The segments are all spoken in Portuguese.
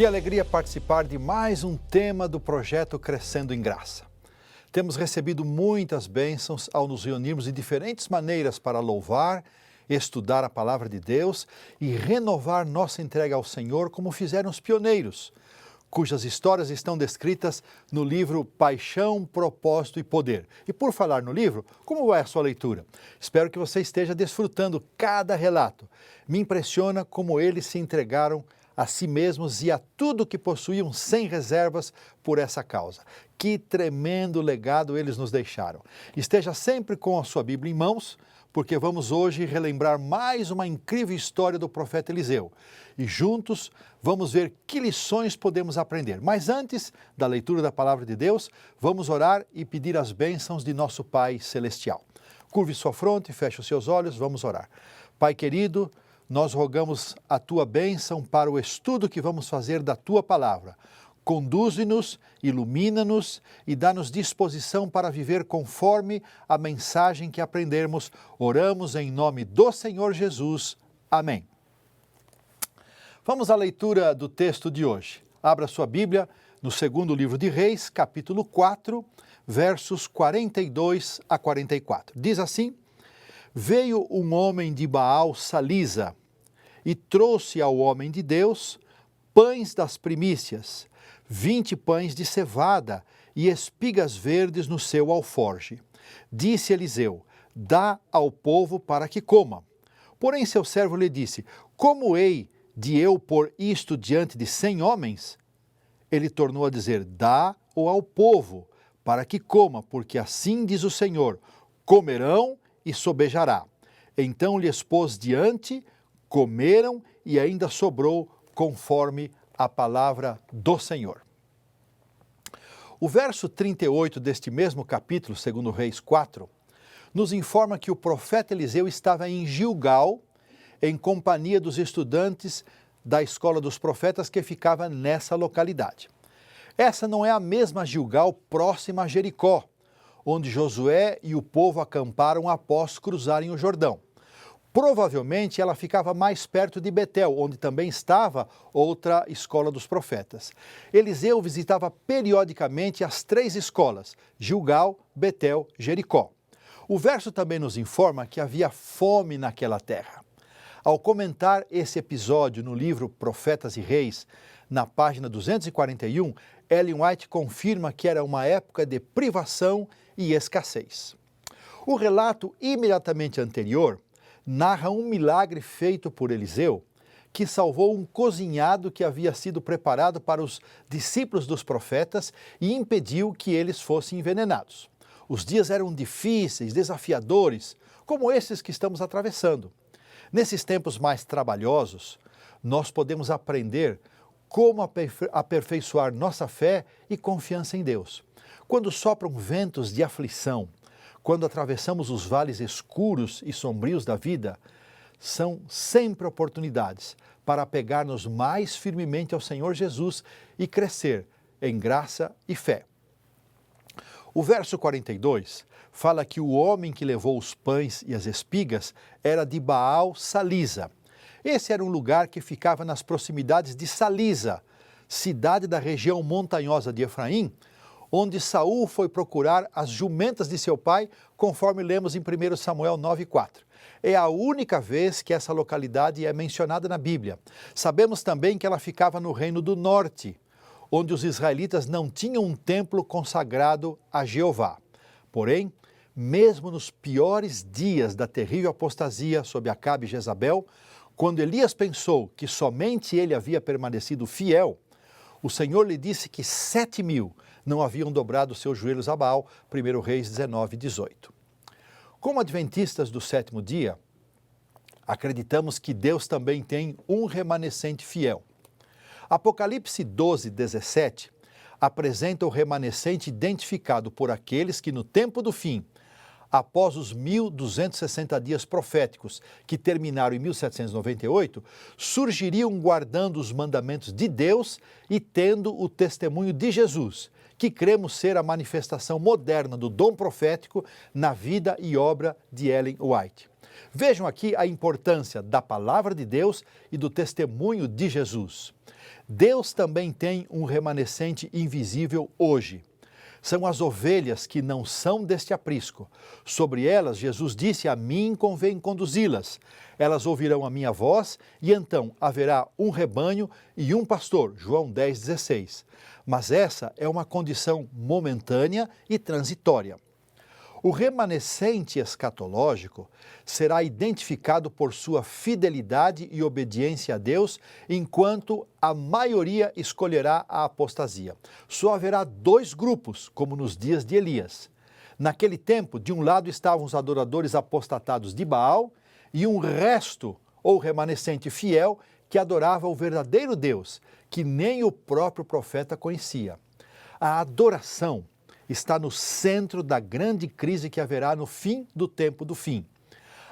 Que alegria participar de mais um tema do projeto Crescendo em Graça. Temos recebido muitas bênçãos ao nos reunirmos de diferentes maneiras para louvar, estudar a Palavra de Deus e renovar nossa entrega ao Senhor como fizeram os pioneiros, cujas histórias estão descritas no livro Paixão, Propósito e Poder. E por falar no livro, como vai a sua leitura? Espero que você esteja desfrutando cada relato. Me impressiona como eles se entregaram a si mesmos e a tudo que possuíam sem reservas por essa causa. Que tremendo legado eles nos deixaram. Esteja sempre com a sua Bíblia em mãos, porque vamos hoje relembrar mais uma incrível história do profeta Eliseu. E juntos vamos ver que lições podemos aprender. Mas antes da leitura da Palavra de Deus, vamos orar e pedir as bênçãos de nosso Pai Celestial. Curve sua fronte, feche os seus olhos, vamos orar. Pai querido, nós rogamos a Tua bênção para o estudo que vamos fazer da Tua Palavra. Conduze-nos, ilumina-nos e dá-nos disposição para viver conforme a mensagem que aprendermos. Oramos em nome do Senhor Jesus. Amém. Vamos à leitura do texto de hoje. Abra sua Bíblia no segundo livro de Reis, capítulo 4, versos 42 a 44. Diz assim: Veio um homem de Baal Salisa e trouxe ao homem de Deus pães das primícias, 20 pães de cevada e espigas verdes no seu alforje. Disse Eliseu: dá ao povo para que coma. Porém seu servo lhe disse: como hei de eu pôr isto diante de 100 homens? Ele tornou a dizer: dá-o ao povo para que coma, porque assim diz o Senhor: comerão e sobejará. Então lhe expôs diante, comeram e ainda sobrou conforme a palavra do Senhor. O verso 38 deste mesmo capítulo, segundo Reis 4, nos informa que o profeta Eliseu estava em Gilgal, em companhia dos estudantes da escola dos profetas que ficava nessa localidade. Essa não é a mesma Gilgal próxima a Jericó, onde Josué e o povo acamparam após cruzarem o Jordão. Provavelmente ela ficava mais perto de Betel, onde também estava outra escola dos profetas. Eliseu visitava periodicamente as 3 escolas, Gilgal, Betel, Jericó. O verso também nos informa que havia fome naquela terra. Ao comentar esse episódio no livro Profetas e Reis, na página 241, Ellen White confirma que era uma época de privação e escassez. O relato imediatamente anterior narra um milagre feito por Eliseu, que salvou um cozinhado que havia sido preparado para os discípulos dos profetas e impediu que eles fossem envenenados. Os dias eram difíceis, desafiadores, como esses que estamos atravessando. Nesses tempos mais trabalhosos, nós podemos aprender como aperfeiçoar nossa fé e confiança em Deus. Quando sopram ventos de aflição, quando atravessamos os vales escuros e sombrios da vida, são sempre oportunidades para apegar-nos mais firmemente ao Senhor Jesus e crescer em graça e fé. O verso 42 fala que o homem que levou os pães e as espigas era de Baal Salisa. Esse era um lugar que ficava nas proximidades de Salisa, cidade da região montanhosa de Efraim, onde Saul foi procurar as jumentas de seu pai, conforme lemos em 1 Samuel 9,4. É a única vez que essa localidade é mencionada na Bíblia. Sabemos também que ela ficava no Reino do Norte, onde os israelitas não tinham um templo consagrado a Jeová. Porém, mesmo nos piores dias da terrível apostasia sob Acabe e Jezabel, quando Elias pensou que somente ele havia permanecido fiel, o Senhor lhe disse que 7.000 não haviam dobrado seus joelhos a Baal, 1 Reis 19:18. Como adventistas do 7º dia, acreditamos que Deus também tem um remanescente fiel. Apocalipse 12:17 apresenta o remanescente identificado por aqueles que no tempo do fim, após os 1.260 dias proféticos que terminaram em 1798, surgiriam guardando os mandamentos de Deus e tendo o testemunho de Jesus, que cremos ser a manifestação moderna do dom profético na vida e obra de Ellen White. Vejam aqui a importância da palavra de Deus e do testemunho de Jesus. Deus também tem um remanescente invisível hoje. São as ovelhas que não são deste aprisco. Sobre elas, Jesus disse: a mim convém conduzi-las. Elas ouvirão a minha voz e então haverá um rebanho e um pastor. João 10,16. Mas essa é uma condição momentânea e transitória. O remanescente escatológico será identificado por sua fidelidade e obediência a Deus, enquanto a maioria escolherá a apostasia. Só haverá dois grupos, como nos dias de Elias. Naquele tempo, de um lado estavam os adoradores apostatados de Baal e um resto, ou remanescente fiel, que adorava o verdadeiro Deus, que nem o próprio profeta conhecia. A adoração está no centro da grande crise que haverá no fim do tempo do fim.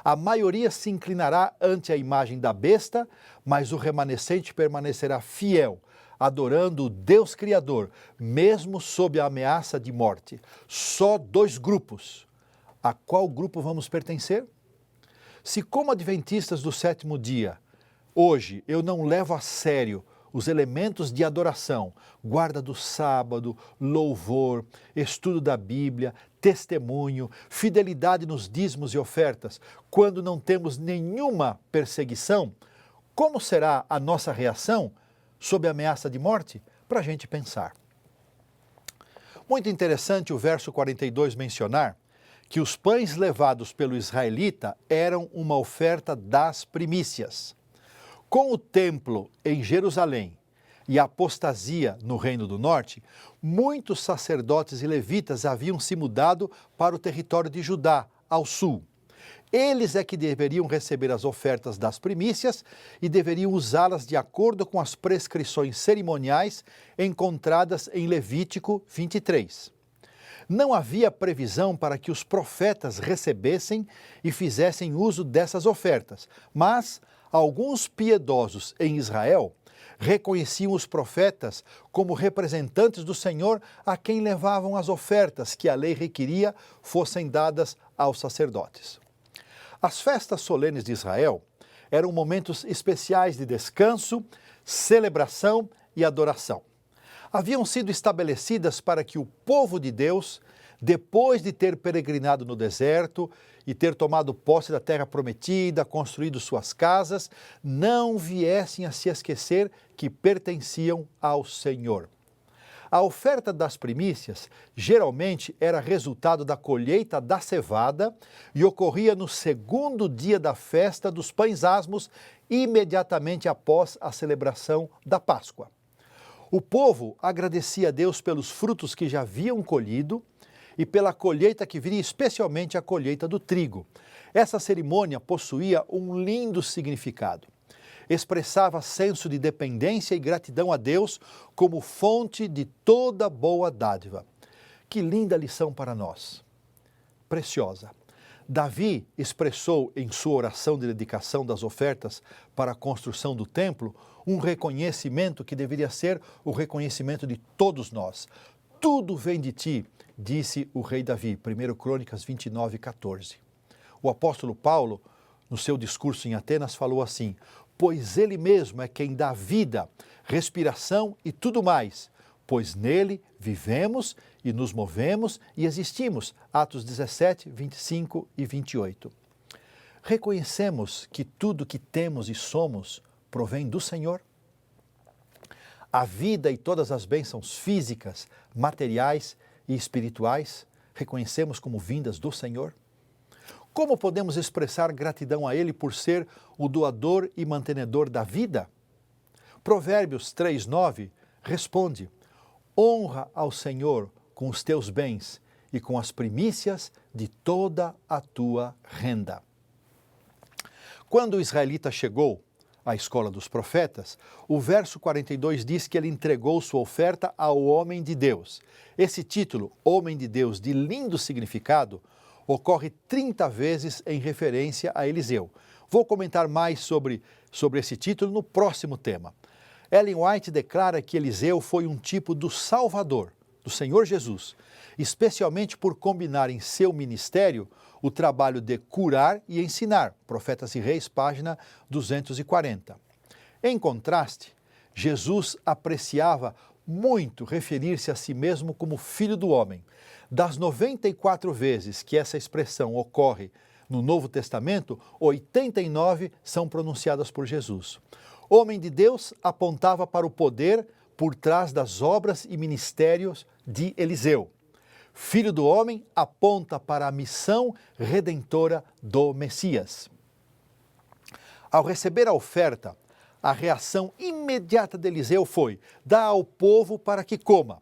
A maioria se inclinará ante a imagem da besta, mas o remanescente permanecerá fiel, adorando o Deus Criador, mesmo sob a ameaça de morte. Só dois grupos. A qual grupo vamos pertencer? Se, como adventistas do sétimo dia, hoje eu não levo a sério os elementos de adoração, guarda do sábado, louvor, estudo da Bíblia, testemunho, fidelidade nos dízimos e ofertas, quando não temos nenhuma perseguição, como será a nossa reação sob a ameaça de morte? Para a gente pensar. Muito interessante o verso 42 mencionar que os pães levados pelo israelita eram uma oferta das primícias. Com o templo em Jerusalém e a apostasia no Reino do Norte, muitos sacerdotes e levitas haviam se mudado para o território de Judá, ao sul. Eles é que deveriam receber as ofertas das primícias e deveriam usá-las de acordo com as prescrições cerimoniais encontradas em Levítico 23. Não havia previsão para que os profetas recebessem e fizessem uso dessas ofertas, mas alguns piedosos em Israel reconheciam os profetas como representantes do Senhor a quem levavam as ofertas que a lei requeria fossem dadas aos sacerdotes. As festas solenes de Israel eram momentos especiais de descanso, celebração e adoração. Haviam sido estabelecidas para que o povo de Deus, depois de ter peregrinado no deserto e ter tomado posse da terra prometida, construído suas casas, não viessem a se esquecer que pertenciam ao Senhor. A oferta das primícias geralmente era resultado da colheita da cevada e ocorria no segundo dia da festa dos pães asmos, imediatamente após a celebração da Páscoa. O povo agradecia a Deus pelos frutos que já haviam colhido e pela colheita que viria, especialmente a colheita do trigo. Essa cerimônia possuía um lindo significado. Expressava senso de dependência e gratidão a Deus como fonte de toda boa dádiva. Que linda lição para nós! Preciosa. Davi expressou em sua oração de dedicação das ofertas para a construção do templo um reconhecimento que deveria ser o reconhecimento de todos nós. Tudo vem de ti, disse o rei Davi, 1 Crônicas 29, 14. O apóstolo Paulo, no seu discurso em Atenas, falou assim: pois ele mesmo é quem dá vida, respiração e tudo mais, pois nele vivemos e nos movemos e existimos. Atos 17, 25 e 28. Reconhecemos que tudo que temos e somos provém do Senhor? A vida e todas as bênçãos físicas, materiais e espirituais reconhecemos como vindas do Senhor? Como podemos expressar gratidão a Ele por ser o doador e mantenedor da vida? Provérbios 3:9 responde: honra ao Senhor com os teus bens e com as primícias de toda a tua renda. Quando o israelita chegou à escola dos profetas, o verso 42 diz que ele entregou sua oferta ao homem de Deus. Esse título, homem de Deus, de lindo significado, ocorre 30 vezes em referência a Eliseu. Vou comentar mais sobre esse título no próximo tema. Ellen White declara que Eliseu foi um tipo do Salvador, do Senhor Jesus, especialmente por combinar em seu ministério o trabalho de curar e ensinar. Profetas e Reis, página 240. Em contraste, Jesus apreciava muito referir-se a si mesmo como Filho do Homem. Das 94 vezes que essa expressão ocorre no Novo Testamento, 89 são pronunciadas por Jesus. Homem de Deus apontava para o poder por trás das obras e ministérios de Eliseu. Filho do Homem aponta para a missão redentora do Messias. Ao receber a oferta, a reação imediata de Eliseu foi: dá ao povo para que coma.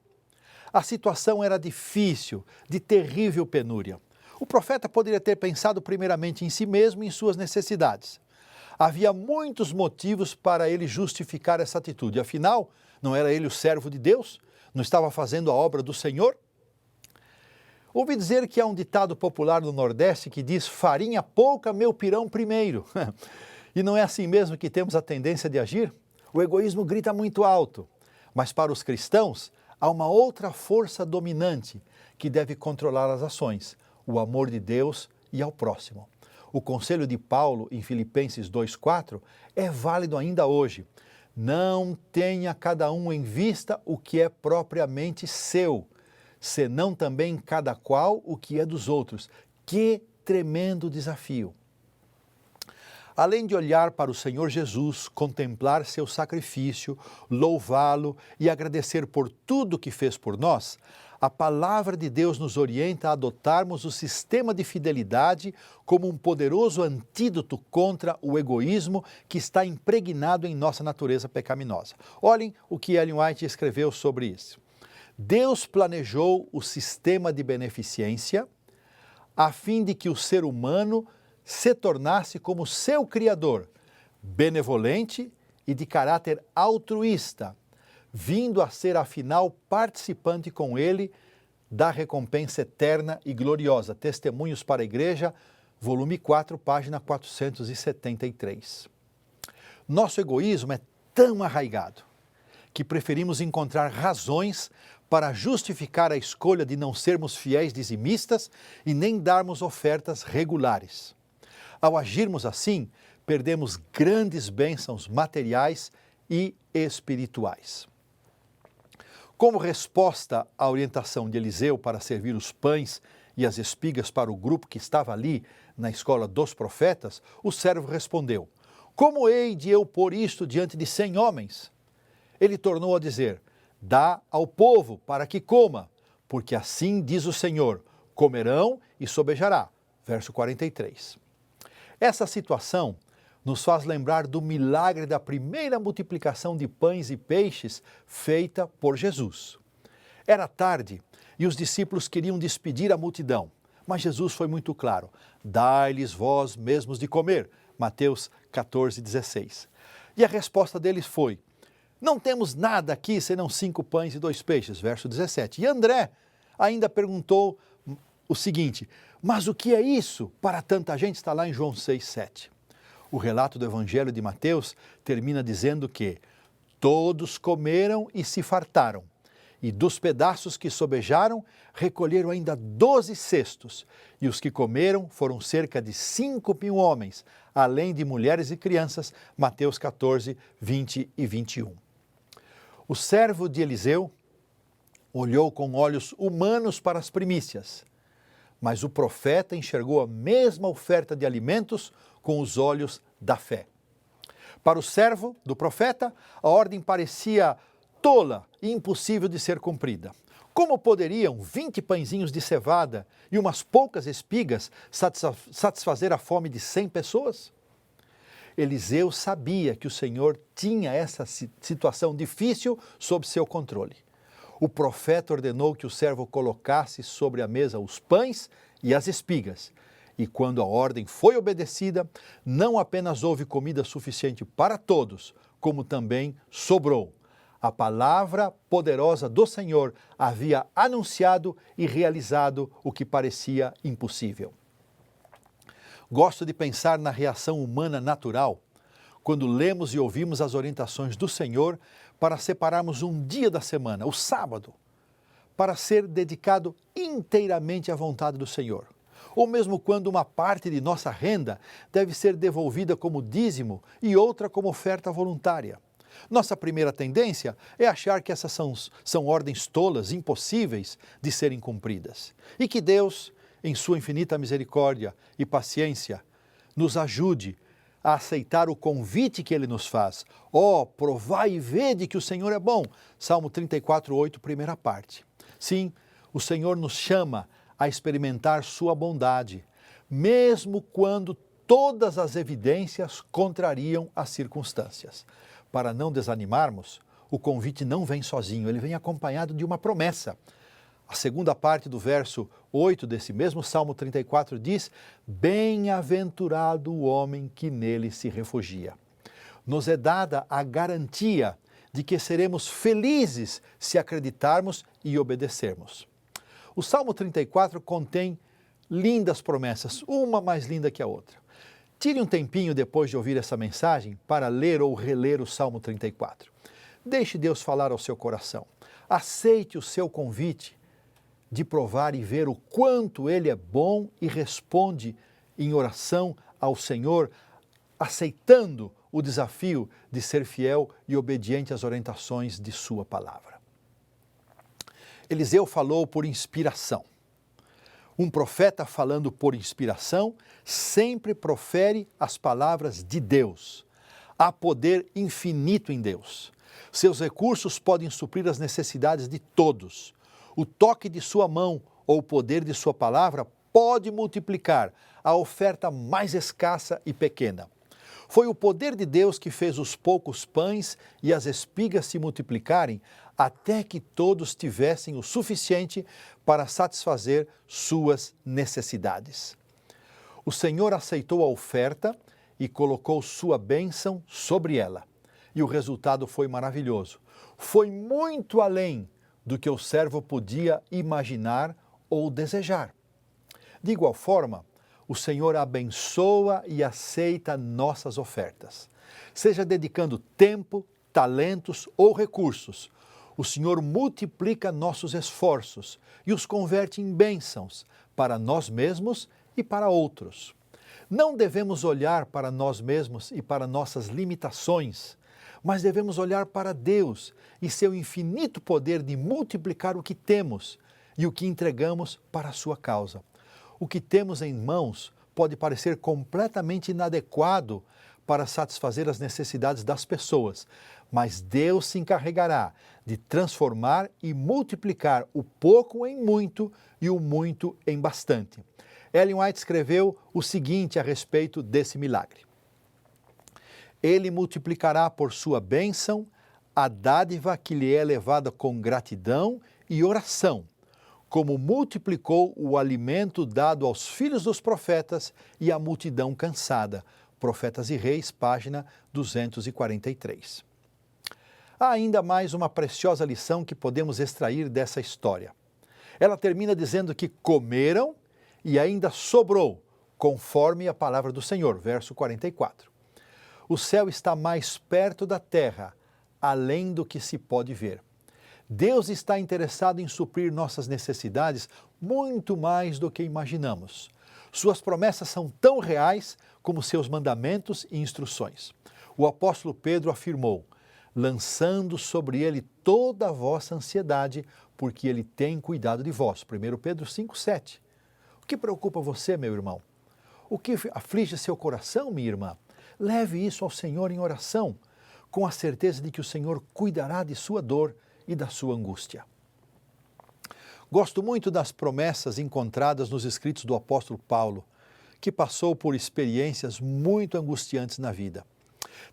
A situação era difícil, de terrível penúria. O profeta poderia ter pensado primeiramente em si mesmo e em suas necessidades. Havia muitos motivos para ele justificar essa atitude. Afinal, não era ele o servo de Deus? Não estava fazendo a obra do Senhor? Ouvi dizer que há um ditado popular no Nordeste que diz: farinha pouca, meu pirão primeiro. E não é assim mesmo que temos a tendência de agir? O egoísmo grita muito alto, mas para os cristãos há uma outra força dominante que deve controlar as ações: o amor de Deus e ao próximo. O conselho de Paulo em Filipenses 2,4 é válido ainda hoje. Não tenha cada um em vista o que é propriamente seu, senão também cada qual o que é dos outros. Que tremendo desafio! Além de olhar para o Senhor Jesus, contemplar seu sacrifício, louvá-lo e agradecer por tudo que fez por nós, a palavra de Deus nos orienta a adotarmos o sistema de fidelidade como um poderoso antídoto contra o egoísmo que está impregnado em nossa natureza pecaminosa. Olhem o que Ellen White escreveu sobre isso. Deus planejou o sistema de beneficência a fim de que o ser humano se tornasse como seu Criador, benevolente e de caráter altruísta, vindo a ser, afinal, participante com ele da recompensa eterna e gloriosa. Testemunhos para a Igreja, volume 4, página 473. Nosso egoísmo é tão arraigado que preferimos encontrar razões para justificar a escolha de não sermos fiéis dizimistas e nem darmos ofertas regulares. Ao agirmos assim, perdemos grandes bênçãos materiais e espirituais. Como resposta à orientação de Eliseu para servir os pães e as espigas para o grupo que estava ali na escola dos profetas, o servo respondeu: como hei de eu pôr isto diante de 100 homens? Ele tornou a dizer: dá ao povo para que coma, porque assim diz o Senhor, comerão e sobejará. Verso 43. Essa situação nos faz lembrar do milagre da primeira multiplicação de pães e peixes feita por Jesus. Era tarde e os discípulos queriam despedir a multidão, mas Jesus foi muito claro: dai-lhes vós mesmos de comer. Mateus 14,16. E a resposta deles foi: não temos nada aqui senão 5 pães e 2 peixes. Verso 17. E André ainda perguntou o seguinte: mas o que é isso para tanta gente? Está lá em João 6,7. O relato do Evangelho de Mateus termina dizendo que todos comeram e se fartaram, e dos pedaços que sobejaram, recolheram ainda 12 cestos, e os que comeram foram cerca de 5.000 homens, além de mulheres e crianças. Mateus 14, 20 e 21. O servo de Eliseu olhou com olhos humanos para as primícias, mas o profeta enxergou a mesma oferta de alimentos com os olhos da fé. Para o servo do profeta, a ordem parecia tola e impossível de ser cumprida. Como poderiam 20 pãezinhos de cevada e umas poucas espigas satisfazer a fome de 100 pessoas? Eliseu sabia que o Senhor tinha essa situação difícil sob seu controle. O profeta ordenou que o servo colocasse sobre a mesa os pães e as espigas. E quando a ordem foi obedecida, não apenas houve comida suficiente para todos, como também sobrou. A palavra poderosa do Senhor havia anunciado e realizado o que parecia impossível. Gosto de pensar na reação humana natural quando lemos e ouvimos as orientações do Senhor para separarmos um dia da semana, o sábado, para ser dedicado inteiramente à vontade do Senhor. Ou mesmo quando uma parte de nossa renda deve ser devolvida como dízimo e outra como oferta voluntária. Nossa primeira tendência é achar que essas são ordens tolas, impossíveis de serem cumpridas. E que Deus, em sua infinita misericórdia e paciência, nos ajude a aceitar o convite que Ele nos faz. Provai e vede que o Senhor é bom. Salmo 34:8, primeira parte. Sim, o Senhor nos chama a experimentar sua bondade, mesmo quando todas as evidências contrariam as circunstâncias. Para não desanimarmos, o convite não vem sozinho, ele vem acompanhado de uma promessa. A segunda parte do verso 8 desse mesmo Salmo 34 diz: bem-aventurado o homem que nele se refugia. Nos é dada a garantia de que seremos felizes se acreditarmos e obedecermos. O Salmo 34 contém lindas promessas, uma mais linda que a outra. Tire um tempinho depois de ouvir essa mensagem para ler ou reler o Salmo 34. Deixe Deus falar ao seu coração. Aceite o seu convite de provar e ver o quanto Ele é bom e responde em oração ao Senhor, aceitando o desafio de ser fiel e obediente às orientações de sua palavra. Eliseu falou por inspiração. Um profeta falando por inspiração sempre profere as palavras de Deus. Há poder infinito em Deus. Seus recursos podem suprir as necessidades de todos. O toque de sua mão ou o poder de sua palavra pode multiplicar a oferta mais escassa e pequena. Foi o poder de Deus que fez os poucos pães e as espigas se multiplicarem até que todos tivessem o suficiente para satisfazer suas necessidades. O Senhor aceitou a oferta e colocou sua bênção sobre ela. E o resultado foi maravilhoso. Foi muito além do que o servo podia imaginar ou desejar. De igual forma, o Senhor abençoa e aceita nossas ofertas. Seja dedicando tempo, talentos ou recursos, o Senhor multiplica nossos esforços e os converte em bênçãos para nós mesmos e para outros. Não devemos olhar para nós mesmos e para nossas limitações, mas devemos olhar para Deus e seu infinito poder de multiplicar o que temos e o que entregamos para a sua causa. O que temos em mãos pode parecer completamente inadequado para satisfazer as necessidades das pessoas, mas Deus se encarregará de transformar e multiplicar o pouco em muito e o muito em bastante. Ellen White escreveu o seguinte a respeito desse milagre: Ele multiplicará por sua bênção a dádiva que lhe é levada com gratidão e oração, como multiplicou o alimento dado aos filhos dos profetas e à multidão cansada. Profetas e Reis, página 243. Há ainda mais uma preciosa lição que podemos extrair dessa história. Ela termina dizendo que comeram e ainda sobrou, conforme a palavra do Senhor, verso 44. O céu está mais perto da terra, além do que se pode ver. Deus está interessado em suprir nossas necessidades muito mais do que imaginamos. Suas promessas são tão reais como seus mandamentos e instruções. O apóstolo Pedro afirmou: lançando sobre ele toda a vossa ansiedade, porque ele tem cuidado de vós. 1 Pedro 5,7. O que preocupa você, meu irmão? O que aflige seu coração, minha irmã? Leve isso ao Senhor em oração, com a certeza de que o Senhor cuidará de sua dor e da sua angústia. Gosto muito das promessas encontradas nos escritos do apóstolo Paulo, que passou por experiências muito angustiantes na vida.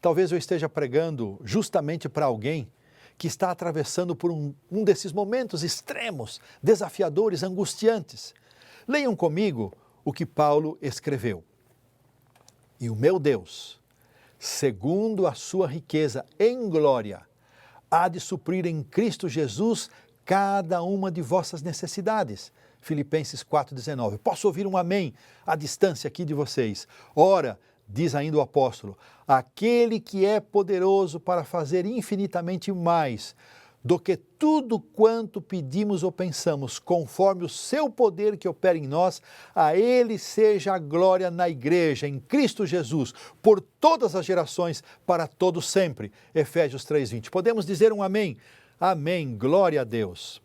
Talvez eu esteja pregando justamente para alguém que está atravessando por um desses momentos extremos, desafiadores, angustiantes. Leiam comigo o que Paulo escreveu. E o meu Deus, segundo a sua riqueza em glória, há de suprir em Cristo Jesus cada uma de vossas necessidades. Filipenses 4,19. Posso ouvir um amém à distância aqui de vocês? Ora, diz ainda o apóstolo, aquele que é poderoso para fazer infinitamente mais do que tudo quanto pedimos ou pensamos, conforme o seu poder que opera em nós, a Ele seja a glória na Igreja, em Cristo Jesus, por todas as gerações, para todos sempre. Efésios 3:20. Podemos dizer um amém? Amém. Glória a Deus.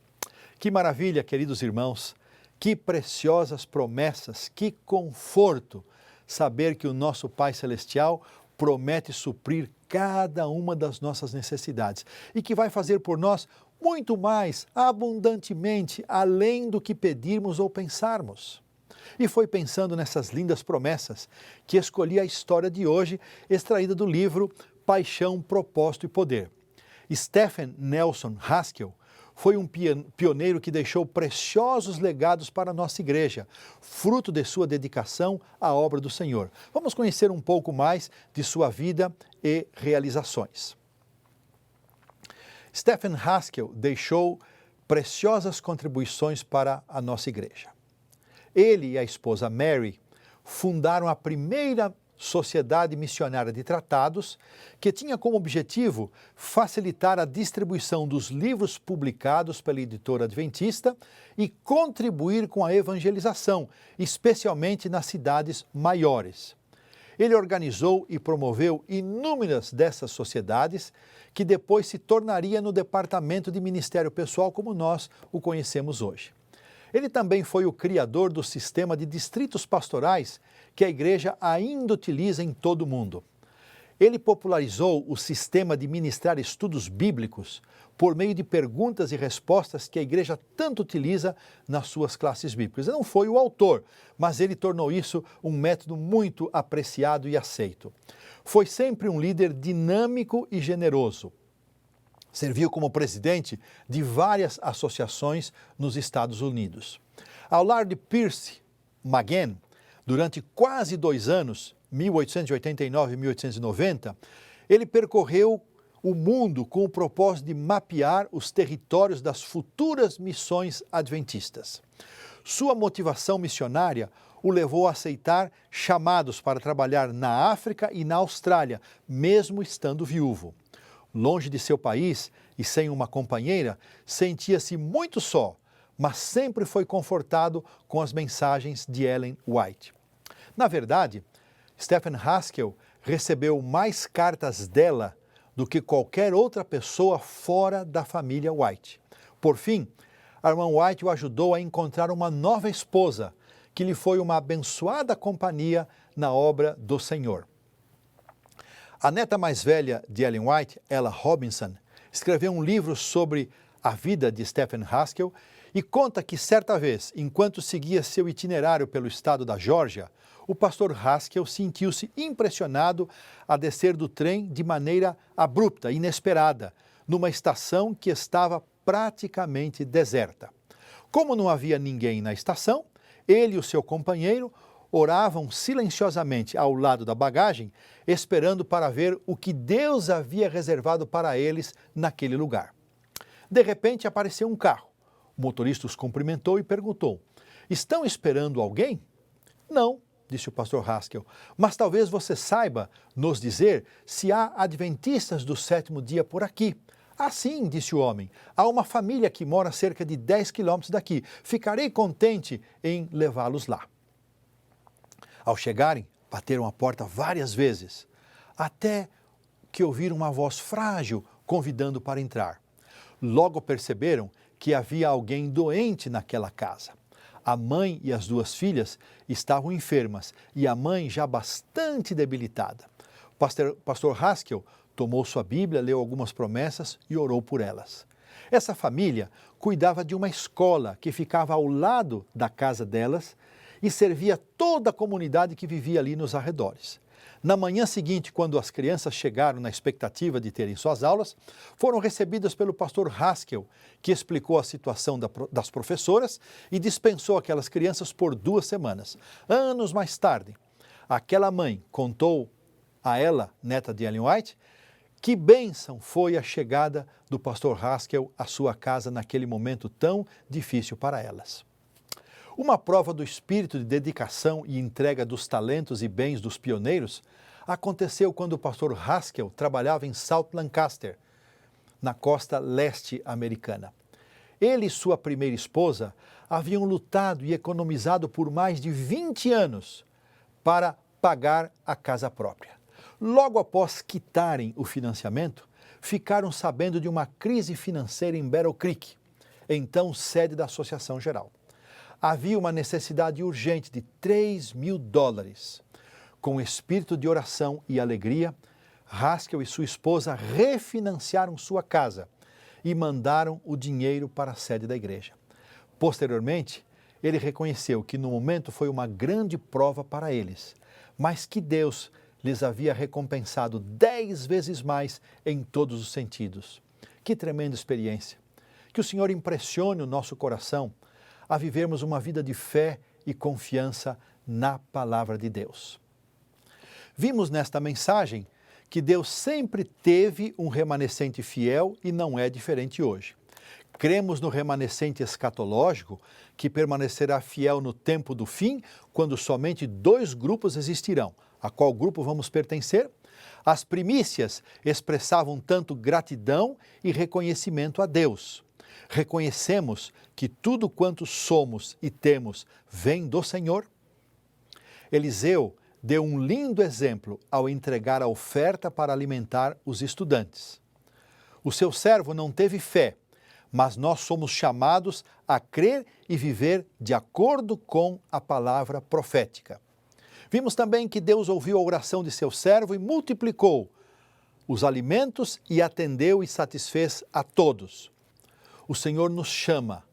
Que maravilha, queridos irmãos, que preciosas promessas, que conforto saber que o nosso Pai Celestial promete suprir cada uma das nossas necessidades e que vai fazer por nós muito mais, abundantemente, além do que pedirmos ou pensarmos. E foi pensando nessas lindas promessas que escolhi a história de hoje, extraída do livro Paixão, Propósito e Poder. Stephen Nelson Haskell foi um pioneiro que deixou preciosos legados para a nossa igreja, fruto de sua dedicação à obra do Senhor. Vamos conhecer um pouco mais de sua vida e realizações. Stephen Haskell deixou preciosas contribuições para a nossa igreja. Ele e a esposa Mary fundaram a primeira Sociedade Missionária de Tratados, que tinha como objetivo facilitar a distribuição dos livros publicados pela editora adventista e contribuir com a evangelização, especialmente nas cidades maiores. Ele organizou e promoveu inúmeras dessas sociedades, que depois se tornaria no Departamento de Ministério Pessoal como nós o conhecemos hoje. Ele também foi o criador do sistema de distritos pastorais que a igreja ainda utiliza em todo o mundo. Ele popularizou o sistema de ministrar estudos bíblicos por meio de perguntas e respostas que a igreja tanto utiliza nas suas classes bíblicas. Ele não foi o autor, mas ele tornou isso um método muito apreciado e aceito. Foi sempre um líder dinâmico e generoso. Serviu como presidente de várias associações nos Estados Unidos. Ao lado de Percy Magen, durante quase 2 anos, 1889 e 1890, ele percorreu o mundo com o propósito de mapear os territórios das futuras missões adventistas. Sua motivação missionária o levou a aceitar chamados para trabalhar na África e na Austrália, mesmo estando viúvo. Longe de seu país e sem uma companheira, sentia-se muito só, mas sempre foi confortado com as mensagens de Ellen White. Na verdade, Stephen Haskell recebeu mais cartas dela do que qualquer outra pessoa fora da família White. Por fim, a irmã White o ajudou a encontrar uma nova esposa, que lhe foi uma abençoada companhia na obra do Senhor. A neta mais velha de Ellen White, Ella Robinson, escreveu um livro sobre a vida de Stephen Haskell e conta que certa vez, enquanto seguia seu itinerário pelo estado da Geórgia, o pastor Haskell sentiu-se impressionado a descer do trem de maneira abrupta, inesperada, numa estação que estava praticamente deserta. Como não havia ninguém na estação, ele e o seu companheiro oravam silenciosamente ao lado da bagagem, esperando para ver o que Deus havia reservado para eles naquele lugar. De repente apareceu um carro. O motorista os cumprimentou e perguntou: "Estão esperando alguém?" "Não", disse o pastor Haskell, "mas talvez você saiba nos dizer se há adventistas do 7º dia por aqui." "Ah, sim", disse o homem, "há uma família que mora a cerca de 10 quilômetros daqui. Ficarei contente em levá-los lá." Ao chegarem, bateram a porta várias vezes, até que ouviram uma voz frágil convidando para entrar. Logo perceberam que havia alguém doente naquela casa. A mãe e as 2 filhas estavam enfermas e a mãe já bastante debilitada. O pastor Haskell tomou sua Bíblia, leu algumas promessas e orou por elas. Essa família cuidava de uma escola que ficava ao lado da casa delas e servia toda a comunidade que vivia ali nos arredores. Na manhã seguinte, quando as crianças chegaram na expectativa de terem suas aulas, foram recebidas pelo pastor Haskell, que explicou a situação das professoras e dispensou aquelas crianças por 2 semanas. Anos mais tarde, aquela mãe contou a ela, neta de Ellen White, que bênção foi a chegada do pastor Haskell à sua casa naquele momento tão difícil para elas. Uma prova do espírito de dedicação e entrega dos talentos e bens dos pioneiros aconteceu quando o pastor Haskell trabalhava em South Lancaster, na costa leste americana. Ele e sua primeira esposa haviam lutado e economizado por mais de 20 anos para pagar a casa própria. Logo após quitarem o financiamento, ficaram sabendo de uma crise financeira em Battle Creek, então sede da Associação Geral. Havia uma necessidade urgente de $3.000. Com espírito de oração e alegria, Haskell e sua esposa refinanciaram sua casa e mandaram o dinheiro para a sede da igreja. Posteriormente, ele reconheceu que no momento foi uma grande prova para eles, mas que Deus lhes havia recompensado 10 vezes mais em todos os sentidos. Que tremenda experiência! Que o Senhor impressione o nosso coração a vivermos uma vida de fé e confiança na palavra de Deus. Vimos nesta mensagem que Deus sempre teve um remanescente fiel e não é diferente hoje. Cremos no remanescente escatológico, que permanecerá fiel no tempo do fim, quando somente 2 grupos existirão. A qual grupo vamos pertencer? As primícias expressavam tanto gratidão e reconhecimento a Deus. Reconhecemos que tudo quanto somos e temos vem do Senhor. Eliseu deu um lindo exemplo ao entregar a oferta para alimentar os estudantes. O seu servo não teve fé, mas nós somos chamados a crer e viver de acordo com a palavra profética. Vimos também que Deus ouviu a oração de seu servo e multiplicou os alimentos e atendeu e satisfez a todos. O Senhor nos chama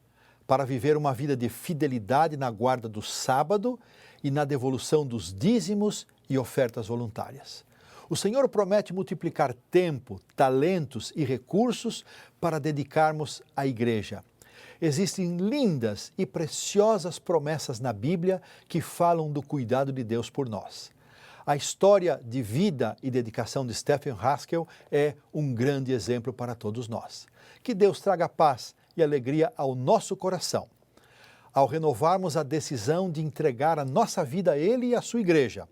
para viver uma vida de fidelidade na guarda do sábado e na devolução dos dízimos e ofertas voluntárias. O Senhor promete multiplicar tempo, talentos e recursos para dedicarmos à igreja. Existem lindas e preciosas promessas na Bíblia que falam do cuidado de Deus por nós. A história de vida e dedicação de Stephen Haskell é um grande exemplo para todos nós. Que Deus traga paz e alegria ao nosso coração, ao renovarmos a decisão de entregar a nossa vida a Ele e à sua igreja,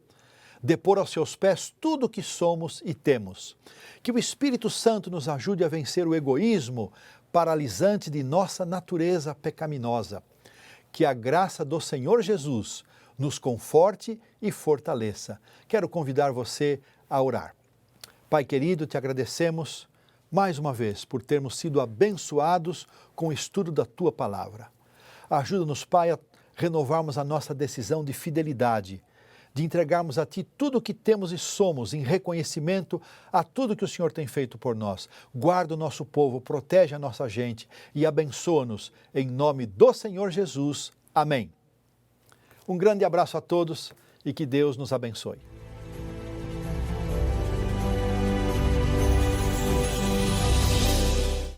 depor aos seus pés tudo o que somos e temos. Que o Espírito Santo nos ajude a vencer o egoísmo paralisante de nossa natureza pecaminosa. Que a graça do Senhor Jesus nos conforte e fortaleça. Quero convidar você a orar. Pai querido, te agradecemos mais uma vez por termos sido abençoados com o estudo da Tua Palavra. Ajuda-nos, Pai, a renovarmos a nossa decisão de fidelidade, de entregarmos a Ti tudo o que temos e somos em reconhecimento a tudo que o Senhor tem feito por nós. Guarda o nosso povo, protege a nossa gente e abençoa-nos em nome do Senhor Jesus. Amém. Um grande abraço a todos e que Deus nos abençoe.